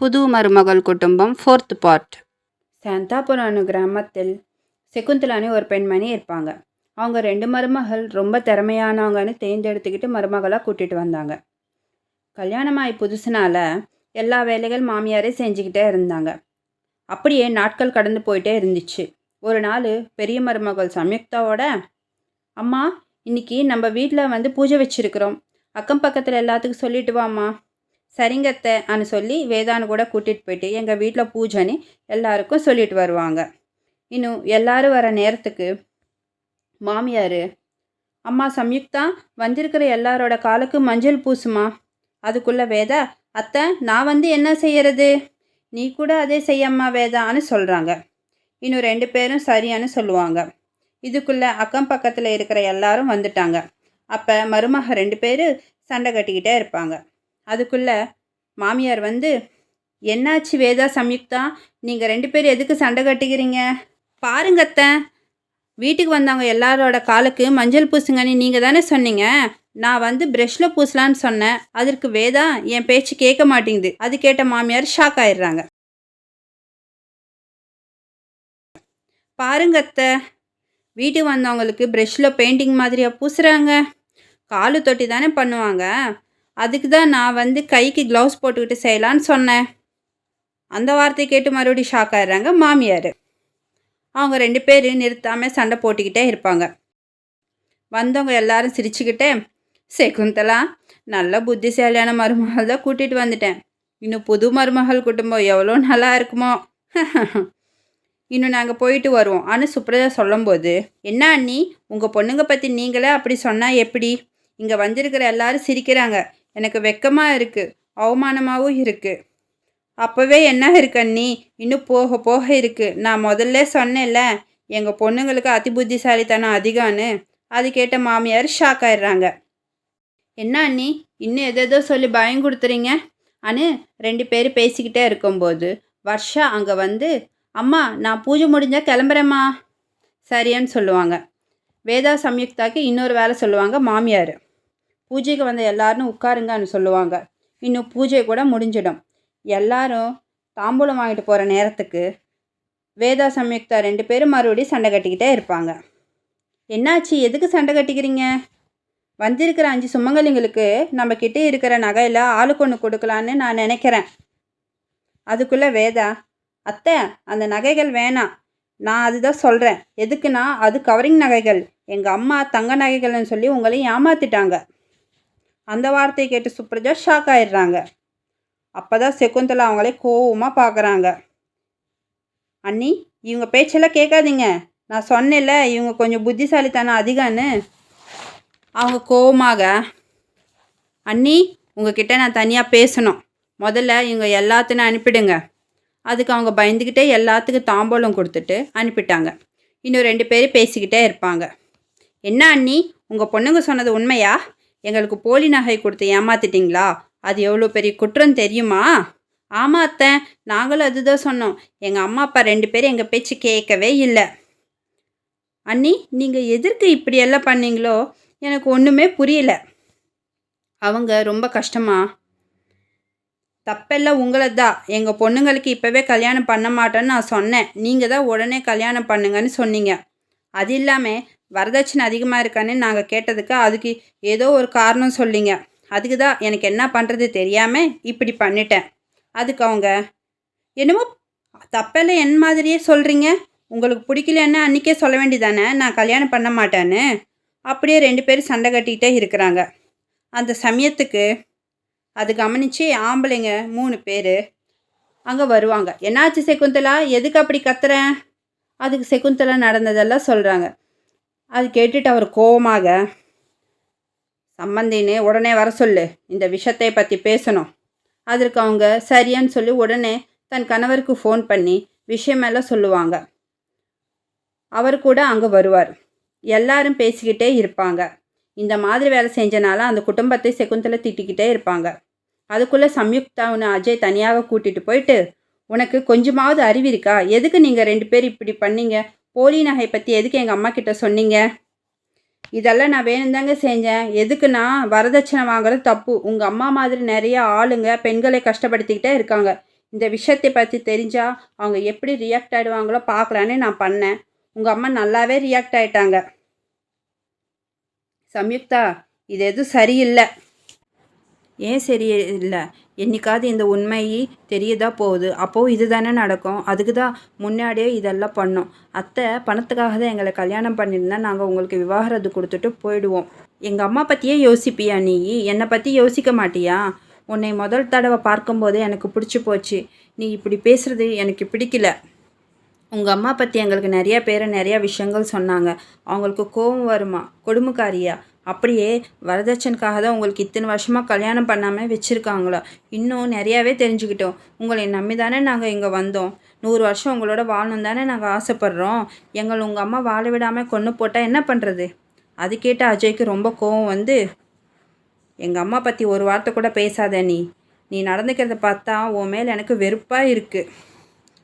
புது மருமகள் குடும்பம் 4th பார்ட். சாந்தாபுரம் கிராமத்தில் சகுந்தலான்னு ஒரு பெண்மணி இருப்பாங்க. அவங்க 2 மருமகள் ரொம்ப திறமையானவங்கன்னு தேர்ந்தெடுத்துக்கிட்டு மருமகளாக கூட்டிகிட்டு வந்தாங்க. கல்யாணமாகி புதுசுனால எல்லா வேலைகள் மாமியாரே செஞ்சுக்கிட்டே இருந்தாங்க. அப்படியே நாட்கள் கடந்து போயிட்டே இருந்துச்சு. ஒரு நாள் பெரிய மருமகள் சம்யுக்தாவோட, அம்மா இன்னைக்கு நம்ம வீட்டில் பூஜை வச்சுருக்குறோம், அக்கம் பக்கத்தில் எல்லாத்துக்கும் சொல்லிட்டு வாம்மா. சரிங்கத்தை சொல்லி வேதான்னு கூட கூட்டிகிட்டு போயிட்டு எங்கள் வீட்டில் பூஜைன்னு எல்லாருக்கும் சொல்லிட்டு வருவாங்க. இன்னும் எல்லோரும் வர நேரத்துக்கு மாமியார், அம்மா சம்யுக்தா வந்திருக்கிற எல்லாரோட காலுக்கு மஞ்சள் பூசுமா. அதுக்குள்ளே வேதா, அத்தை நான் என்ன செய்யறது, நீ கூட அதே செய்யம்மா வேதான்னு சொல்கிறாங்க. இன்னும் 2 பேரும் சரியானு சொல்லுவாங்க. இதுக்குள்ளே அக்கம் பக்கத்தில் இருக்கிற எல்லாரும் வந்துட்டாங்க. அப்போ மருமக 2 பேர் சண்டை கட்டிக்கிட்டே இருப்பாங்க. அதுக்குள்ளே மாமியார் என்னாச்சு வேதா சம்யுக்தா, நீங்கள் 2 பேர் எதுக்கு சண்டை கட்டிக்கிறீங்க? பாருங்கத்த, வீட்டுக்கு வந்தவங்க எல்லாரோட காலுக்கு மஞ்சள் பூசுங்கன்னு நீங்கள் தானே சொன்னீங்க. நான் ப்ரெஷ்ஷில் பூசலான்னு சொன்னேன். அதற்கு வேதா என் பேச்சு கேட்க மாட்டேங்குது. அது கேட்ட மாமியார் ஷாக் ஆயிடுறாங்க. பாருங்கத்த, வீட்டுக்கு வந்தவங்களுக்கு ப்ரெஷ்ஷில் பெயிண்டிங் மாதிரியாக பூசுகிறாங்க. காலு தொட்டி தானே பண்ணுவாங்க. அதுக்கு தான் நான் கைக்கு க்ளவுஸ் போட்டுக்கிட்டு செய்யலான்னு சொன்னேன். அந்த வார்த்தையை கேட்டு மறுபடியும் ஷாக் ஆயிடுறாங்க மாமியார். அவங்க 2 பேர் நிறுத்தாமல் சண்டை போட்டுக்கிட்டே இருப்பாங்க. வந்தவங்க எல்லாரும் சிரிச்சுக்கிட்டே, சகுந்தலா நல்ல புத்திசாலியான மருமகள் தான் கூட்டிகிட்டு வந்துட்டேன். இன்னும் புது மருமகள் குடும்பம் எவ்வளோ நல்லா இருக்குமோ. இன்னும் நாங்கள் போயிட்டு வருவோம் அனு சுப்ரஜா சொல்லும்போது, என்ன அண்ணி உங்கள் பொண்ணுங்க பற்றி நீங்களே அப்படி சொன்னால் எப்படி? இங்கே வந்திருக்கிற எல்லாரும் சிரிக்கிறாங்க. எனக்கு வெக்கமாக இருக்குது, அவமானமாகவும் இருக்குது. அப்போவே என்ன இருக்கு அண்ணி, இன்னும் போக போக இருக்குது. நான் முதல்ல சொன்னேன்ல, எங்கள் பொண்ணுங்களுக்கு அதி புத்திசாலித்தனம் அதிகம்னு. அது கேட்ட மாமியார் ஷாக் ஆயிடுறாங்க. என்ன அண்ணி இன்னும் எதோ சொல்லி பயம் கொடுத்துறீங்க அனு 2 பேர் பேசிக்கிட்டே இருக்கும்போது வர்ஷா அங்கே அம்மா நான் பூஜை முடிஞ்சால் கிளம்புறேம்மா சரியான்னு சொல்லுவாங்க. வேதா சம்யுக்தாக்கு இன்னொரு வேலை சொல்லுவாங்க மாமியார். பூஜைக்கு வந்த எல்லாரும் உட்காருங்கன்னு சொல்லுவாங்க. இன்னும் பூஜை கூட முடிஞ்சிடும். எல்லாரும் தாம்பூலம் வாங்கிட்டு போகிற நேரத்துக்கு வேதா சம்யுக்தா 2 பேரும் மறுபடியும் சண்டை கட்டிக்கிட்டே இருப்பாங்க. என்னாச்சு, எதுக்கு சண்டை கட்டிக்கிறீங்க? வந்திருக்கிற 5 சுமங்கலிங்களுக்கு நம்மக்கிட்ட இருக்கிற நகையில் ஆளுக்கு ஒன்று கொடுக்கலான்னு நான் நினைக்கிறேன். அதுக்குள்ளே வேதா, அத்தை அந்த நகைகள் வேணாம், நான் அதுதான் சொல்கிறேன். எதுக்குன்னா அது கவரிங் நகைகள். எங்கள் அம்மா தங்க நகைகள்னு சொல்லி உங்களையும் ஏமாற்றிட்டாங்க. அந்த வார்த்தையை கேட்டு சுப்ரஜா ஷாக் ஆயிடுறாங்க. அப்போ தான் சகுந்தலா அவங்களே கோவமாக பார்க்குறாங்க. அண்ணி இவங்க பேச்செல்லாம் கேட்காதீங்க, நான் சொன்னேன்ல இவங்க கொஞ்சம் புத்திசாலித்தனம் அதிகம்னு. அவங்க கோவமாக, அண்ணி உங்ககிட்ட நான் தனியாக பேசணும், முதல்ல இவங்க எல்லாத்தையும் அனுப்பிடுங்க. அதுக்கு அவங்க பயந்துக்கிட்டே எல்லாத்துக்கும் தாம்பூலம் கொடுத்துட்டு அனுப்பிட்டாங்க. இன்னும் 2 பேர் பேசிக்கிட்டே இருப்பாங்க. என்ன அண்ணி உங்கள் பொண்ணுங்க சொன்னது உண்மையா? எங்களுக்கு போலி நகை கொடுத்து ஏமாத்திட்டிங்களா? அது எவ்வளோ பெரிய குற்றம் தெரியுமா? ஆமாம் அத்தை, நாங்களும் அதுதான் சொன்னோம். எங்கள் அம்மா அப்பா 2 பேரும் எங்கள் பேச்சு கேட்கவே இல்லை. அண்ணி நீங்கள் எதற்கு இப்படியெல்லாம் பண்ணீங்களோ எனக்கு ஒன்றுமே புரியல. அவங்க ரொம்ப கஷ்டமா. தப்பெல்லாம் உங்களது தான். எங்கள் பொண்ணுங்களுக்கு இப்போவே கல்யாணம் பண்ண மாட்டேன்னு நான் சொன்னேன். நீங்கள் தான் உடனே கல்யாணம் பண்ணுங்கன்னு சொன்னீங்க. அது இல்லாமல் வரதட்சணை அதிகமாக இருக்கான்னு நாங்கள் கேட்டதுக்கு அதுக்கு ஏதோ ஒரு காரணம் சொல்லிங்க. அதுக்கு தான் எனக்கு என்ன பண்ணுறது தெரியாமல் இப்படி பண்ணிட்டேன். அதுக்கு அவங்க, என்னமோ தப்பெல்லாம் என் மாதிரியே சொல்கிறீங்க, உங்களுக்கு பிடிக்கலன்னு அன்றைக்கே சொல்ல வேண்டியதானே நான் கல்யாணம் பண்ண மாட்டேன்னு. அப்படியே 2 பேரும் சண்டை கட்டிக்கிட்டே இருக்கிறாங்க. அந்த சமயத்துக்கு அது கவனித்து ஆம்பளைங்க 3 பேர் அங்கே வருவாங்க. என்னாச்சு சகுந்தலா, எதுக்கு அப்படி கத்துறேன்? அதுக்கு சகுந்தலா நடந்ததெல்லாம் சொல்கிறாங்க. அது கேட்டுட்டு அவர் கோவமாக, சம்பந்தின்னு உடனே வர சொல்லு, இந்த விஷயத்தை பற்றி பேசணும். அதற்கு அவங்க சரியான்னு சொல்லி உடனே தன் கணவருக்கு ஃபோன் பண்ணி விஷயமெல்லாம் சொல்லுவாங்க. அவர் கூட அங்கே வருவார். எல்லாரும் பேசிக்கிட்டே இருப்பாங்க. இந்த மாதிரி வேலை செஞ்சனால அந்த குடும்பத்தை சகுந்தலை திட்டிக்கிட்டே இருப்பாங்க. அதுக்குள்ளே சம்யுக்தாவுன்னு அஜய் தனியாக கூட்டிகிட்டு போயிட்டு, உனக்கு கொஞ்சமாவது அறிவு இருக்கா? எதுக்கு நீங்கள் 2 பேர் இப்படி பண்ணீங்க? போலி நகை பற்றி எதுக்கு எங்கள் அம்மா கிட்ட சொன்னீங்க? இதெல்லாம் நான் வேணும்தாங்க செஞ்சேன். எதுக்குன்னா வரதட்சணை வாங்குறது தப்பு. உங்கள் அம்மா மாதிரி நிறைய ஆளுங்க பெண்களை கஷ்டப்படுத்திக்கிட்டே இருக்காங்க. இந்த விஷயத்தை பற்றி தெரிஞ்சால் அவங்க எப்படி ரியாக்ட் ஆகிடுவாங்களோ பார்க்கலான்னு நான் பண்ணேன். உங்கள் அம்மா நல்லாவே ரியாக்ட் ஆகிட்டாங்க. சம்யுக்தா, இது எதுவும் சரியில்லை. ஏன் சரியில்லை? என்னைக்காவது இந்த உண்மை தெரியதா போகுது. அப்போது இது தானே நடக்கும். அதுக்கு தான் முன்னாடியே இதெல்லாம் பண்ணோம். அத்தை பணத்துக்காக தான் எங்களை கல்யாணம் பண்ணியிருந்தா நாங்கள் உங்களுக்கு விவாகரத்து கொடுத்துட்டு போயிடுவோம். எங்கள் அம்மா பற்றியே யோசிப்பியா நீ? என்னை பற்றி யோசிக்க மாட்டியா? உன்னை முதல் தடவை பார்க்கும்போது எனக்கு பிடிச்சி போச்சு. நீ இப்படி பேசுகிறது எனக்கு பிடிக்கல. உங்கள் அம்மா பற்றி எங்களுக்கு நிறையா விஷயங்கள் சொன்னாங்க. அவங்களுக்கு கோபம் வருமா? கொடுமைக்காரியா? அப்படியே வரதட்சணுக்காக தான் உங்களுக்கு இத்தனை வருஷமாக கல்யாணம் பண்ணாமல் வச்சுருக்காங்களோ? இன்னும் நிறையாவே தெரிஞ்சுக்கிட்டோம். உங்களை நம்பி தானே நாங்கள் இங்கே வந்தோம். 100 வருஷம் உங்களோட வாழணும் தானே நாங்கள் ஆசைப்பட்றோம். எங்களை உங்கள் அம்மா வாழ விடாமல் கொன்று போட்டால் என்ன பண்ணுறது? அது கேட்ட அஜய்க்கு ரொம்ப கோவம் வந்து, எங்கள் அம்மா பற்றி ஒரு வார்த்தை கூட பேசாத நீ நடந்துக்கிறத பார்த்தா உன் மேல் எனக்கு வெறுப்பாக இருக்குது.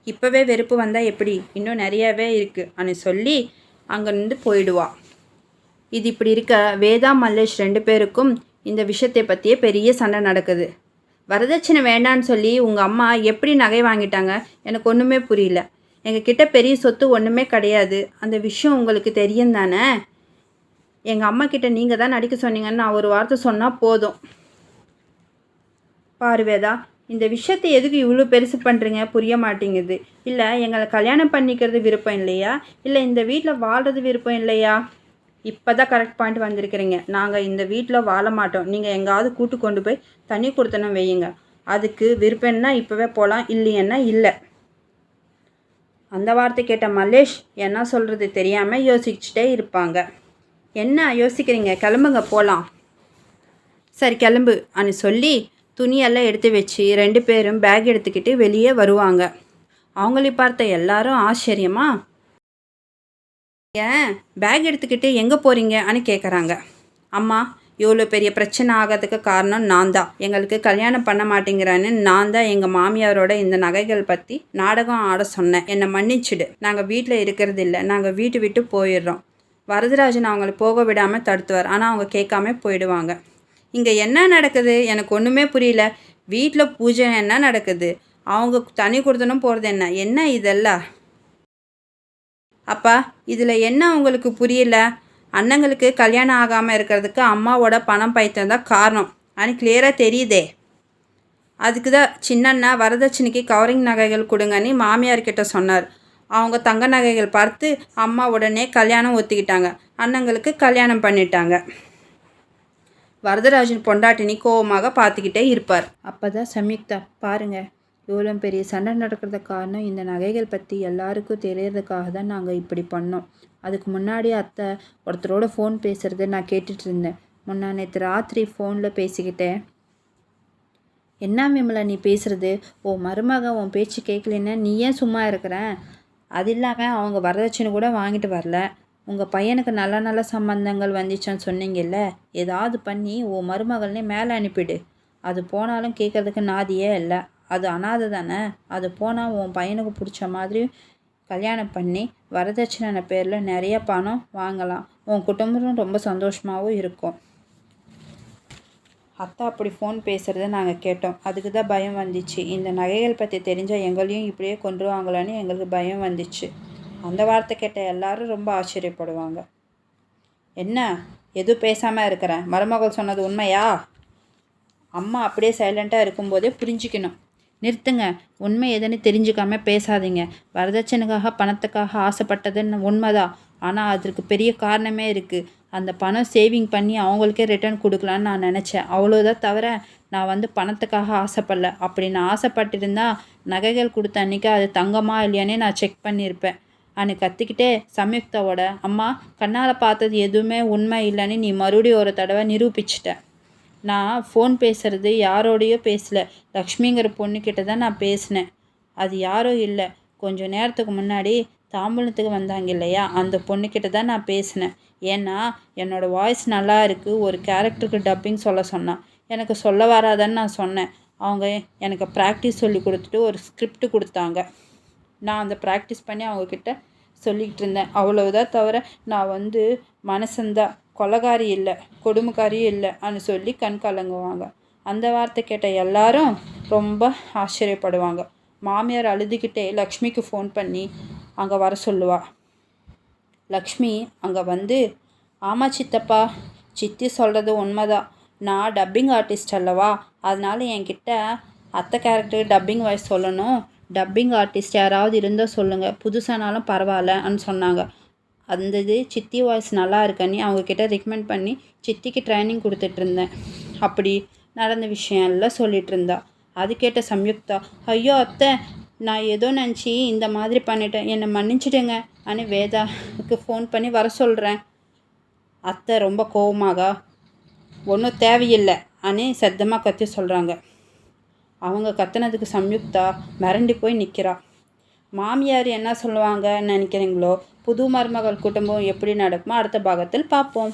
இப்போவே வெறுப்பு வந்தால் எப்படி? இன்னும் நிறையாவே இருக்குது அனு சொல்லி அங்கேருந்து போயிடுவா. இது இப்படி இருக்க வேதா மல்லேஷ் 2 பேருக்கும் இந்த விஷயத்தை பற்றியே பெரிய சண்டை நடக்குது. வரதட்சணை வேண்டான்னு சொல்லி உங்கள் அம்மா எப்படி நகை வாங்கிட்டாங்க? எனக்கு ஒன்றுமே புரியல. எங்கள் கிட்ட பெரிய சொத்து ஒன்றுமே கிடையாது. அந்த விஷயம் உங்களுக்கு தெரியும் தானே? எங்கள் அம்மா கிட்ட நீங்கள் தான் நடிக்க சொன்னீங்கன்னு நான் ஒரு வார்த்தை சொன்னால் போதும். பாரு வேதா, இந்த விஷயத்தை எதுக்கு இவ்வளோ பெருசு பண்ணுறீங்க? புரிய மாட்டேங்குது. இல்லை எங்களை கல்யாணம் பண்ணிக்கிறது விருப்பம் இல்லையா? இல்லை இந்த வீட்டில் வாழ்கிறது விருப்பம் இல்லையா? இப்போ தான் கரெக்ட் பாயிண்ட் வந்திருக்கிறீங்க. நாங்கள் இந்த வீட்டில் வாழ மாட்டோம். நீங்கள் எங்காவது கூட்டு கொண்டு போய் தண்ணி கொடுத்தனும் வையுங்க. அதுக்கு விருப்பம்னா இப்போவே போகலாம், இல்லைன்னா இல்லை. அந்த வார்த்தை கேட்ட மல்லேஷ் என்ன சொல்கிறது தெரியாமல் யோசிச்சுட்டே இருப்பாங்க. என்ன யோசிக்கிறீங்க? கிளம்புங்க போகலாம். சரி கிளம்பு அனு சொல்லி துணியெல்லாம் எடுத்து வச்சு 2 பேரும் பேக் எடுத்துக்கிட்டு வெளியே வருவாங்க. அவங்கள பார்த்த எல்லாரும் ஆச்சரியமா, ஏன் பேக் எடுத்துக்கிட்டு எங்கே போகிறீங்கன்னு கேட்குறாங்க. அம்மா, இவ்வளோ பெரிய பிரச்சனை ஆகிறதுக்கு காரணம் நான் தான். எங்களுக்கு கல்யாணம் பண்ண மாட்டேங்கிறான்னு நான் தான் எங்கள் மாமியாரோட இந்த நகைகள் பற்றி நாடகம் ஆட சொன்னேன். என்னை மன்னிச்சிடு. நாங்கள் வீட்டில் இருக்கிறது இல்லை. நாங்கள் வீட்டு விட்டு போயிடுறோம். வரதராஜன் அவங்கள போக விடாமல் தடுத்துவார். ஆனால் அவங்க கேட்காம போயிடுவாங்க. இங்கே என்ன நடக்குது? எனக்கு ஒன்றுமே புரியல. வீட்டில் பூஜை என்ன நடக்குது? அவங்க தனி கொடுத்தனும் போகிறது என்ன இதெல்லாம்? அப்பா, இதில் என்ன உங்களுக்கு புரியல? அண்ணங்களுக்கு கல்யாணம் ஆகாமல் இருக்கிறதுக்கு அம்மாவோட பணம் பைத்தியம் தான் காரணம். ஆனால் கிளியராக தெரியுதே. அதுக்கு தான் சின்னண்ணா வரதட்சணைக்கு கவரிங் நகைகள் கொடுங்கன்னு மாமியார்கிட்ட சொன்னார். அவங்க தங்க நகைகள் பார்த்து அம்மா உடனே கல்யாணம் ஒத்துக்கிட்டாங்க. அண்ணங்களுக்கு கல்யாணம் பண்ணிட்டாங்க. வரதராஜன் பொண்டாட்டினி கோபமாக பார்த்துக்கிட்டே இருப்பார். அப்போ தான் சம்யுக்தா, பாருங்கள், இவ்வளோ பெரிய சண்டை நடக்கிறத காரணம் இந்த நகைகள் பற்றி எல்லாருக்கும் தெரியறதுக்காக தான் நாங்கள் இப்படி பண்ணோம். அதுக்கு முன்னாடி அத்தை ஒருத்தரோட ஃபோன் பேசுகிறத நான் கேட்டுட்டு இருந்தேன். நேற்று ராத்திரி ஃபோனில் பேசிக்கிட்டேன். என்ன விமலா நீ பேசுகிறது? ஓ மருமக உன் பேச்சு கேட்கலன்னா நீ ஏன் சும்மா இருக்கிறேன்? அது இல்லாமல் அவங்க வரதட்சணை கூட வாங்கிட்டு வரல. உங்கள் பையனுக்கு நல்ல சம்பந்தங்கள் வந்துச்சான்னு சொன்னீங்கல்ல, ஏதாவது பண்ணி ஓ மருமகள்னே மேலே அனுப்பிடு. அது போனாலும் கேட்குறதுக்கு நாதியே இல்லை. அது அனாதை தானே. அது போனால் உன் பையனுக்கு பிடிச்ச மாதிரி கல்யாணம் பண்ணி வரதட்சணை பேரில் நிறைய பணம் வாங்கலாம். உன் குடும்பம் ரொம்ப சந்தோஷமாகவும் இருக்கும். அத்தா அப்படி ஃபோன் பேசுகிறத நாங்கள் கேட்டோம். அதுக்கு தான் பயம் வந்துச்சு. இந்த நகைகள் பற்றி தெரிஞ்சால் எங்களையும் இப்படியே கொண்டுருவாங்களான்னு எங்களுக்கு பயம் வந்துச்சு. அந்த வார்த்தை கேட்ட எல்லாரும் ரொம்ப ஆச்சரியப்படுவாங்க. என்ன எதுவும் பேசாமல் இருக்கிறேன்? மருமகள் சொன்னது உண்மையா? அம்மா அப்படியே சைலண்ட்டாக இருக்கும்போதே புரிஞ்சிக்கணும். நிறுத்துங்க. உண்மை எதுன்னு தெரிஞ்சுக்காமல் பேசாதீங்க. வரதட்சணைக்காக பணத்துக்காக ஆசைப்பட்டதுன்னு உண்மைதான். ஆனால் அதற்கு பெரிய காரணமே இருக்குது. அந்த பணம் சேவிங் பண்ணி அவங்களுக்கே ரிட்டர்ன் கொடுக்கலான்னு நான் நினச்சேன். அவ்வளோதான் தவிர நான் பணத்துக்காக ஆசைப்படல. அப்படி நான் ஆசைப்பட்டிருந்தா நகைகள் கொடுத்த அன்றைக்கி அது தங்கமா இல்லையானே நான் செக் பண்ணியிருப்பேன். அன்னைக்கு கத்திக்கிட்டே சம்யுக்தாவோட அம்மா, கண்ணால் பார்த்தது எதுவுமே உண்மை இல்லைன்னு நீ மறுபடியும் ஒரு தடவை நிரூபிச்சிட்டேன். நான் ஃபோன் பேசுகிறது யாரோடையோ பேசலை. லக்ஷ்மிங்கிற பொண்ணுக்கிட்ட தான் நான் பேசினேன். அது யாரோ இல்லை. கொஞ்சம் நேரத்துக்கு முன்னாடி தாம்பூலத்துக்கு வந்தாங்க இல்லையா, அந்த பொண்ணுக்கிட்ட தான் நான் பேசினேன். ஏன்னா என்னோடய வாய்ஸ் நல்லா இருக்குது, ஒரு கேரக்டருக்கு டப்பிங் சொல்ல சொன்னான். எனக்கு சொல்ல வராதான்னு நான் சொன்னேன். அவங்க எனக்கு ப்ராக்டிஸ் சொல்லி கொடுத்துட்டு ஒரு ஸ்கிரிப்ட் கொடுத்தாங்க. நான் அந்த ப்ராக்டிஸ் பண்ணி அவங்கக்கிட்ட சொல்லிக்கிட்டு இருந்தேன். அவ்வளவுதான் தவிர நான் மனசந்தான், கொலகாரி இல்லை, கொடுமைக்காரியும் இல்லைன்னு சொல்லி கண் கலங்குவாங்க. அந்த வார்த்தை கேட்ட எல்லாரும் ரொம்ப ஆச்சரியப்படுவாங்க. மாமியார் அழுதுகிட்டே லக்ஷ்மிக்கு ஃபோன் பண்ணி அங்கே வர சொல்லுவா. லக்ஷ்மி அங்கே வந்து, ஆமாம் சித்தப்பா, சித்தி சொல்கிறது உண்மைதான். நான் டப்பிங் ஆர்டிஸ்ட் அல்லவா, அதனால் என்கிட்ட அத்தை கேரக்டர் டப்பிங் வாய்ஸ் சொல்லணும். டப்பிங் ஆர்டிஸ்ட் யாராவது இருந்தால் சொல்லுங்கள், புதுசானாலும் பரவாயில்லன்னு சொன்னாங்க. அந்த இது சித்தி வாய்ஸ் நல்லா இருக்கன்னு அவங்கக்கிட்ட ரெக்கமெண்ட் பண்ணி சித்திக்கு ட்ரைனிங் கொடுத்துட்ருந்தேன். அப்படி நடந்த விஷயம் எல்லாம் சொல்லிகிட்டு இருந்தா. அது கேட்ட சம்யுக்தா, ஐயோ அத்தை, நான் ஏதோ நினச்சி இந்த மாதிரி பண்ணிட்டேன், என்னை மன்னிச்சிடுங்க அனு வேதாவுக்கு ஃபோன் பண்ணி வர சொல்கிறேன். அத்தை ரொம்ப கோவமாக, ஒன்றும் தேவையில்லை அனு சத்தமாக கத்தி சொல்கிறாங்க. அவங்க கத்துனதுக்கு சம்யுக்தா மிரண்டு போய் நிற்கிறா. மாமியார் என்ன சொல்லுவாங்கன்னு நினைக்கிறீங்களோ? புது மருமகள் குடும்பம் எப்படி நடக்குமோ அடுத்த பாகத்தில் பார்ப்போம்.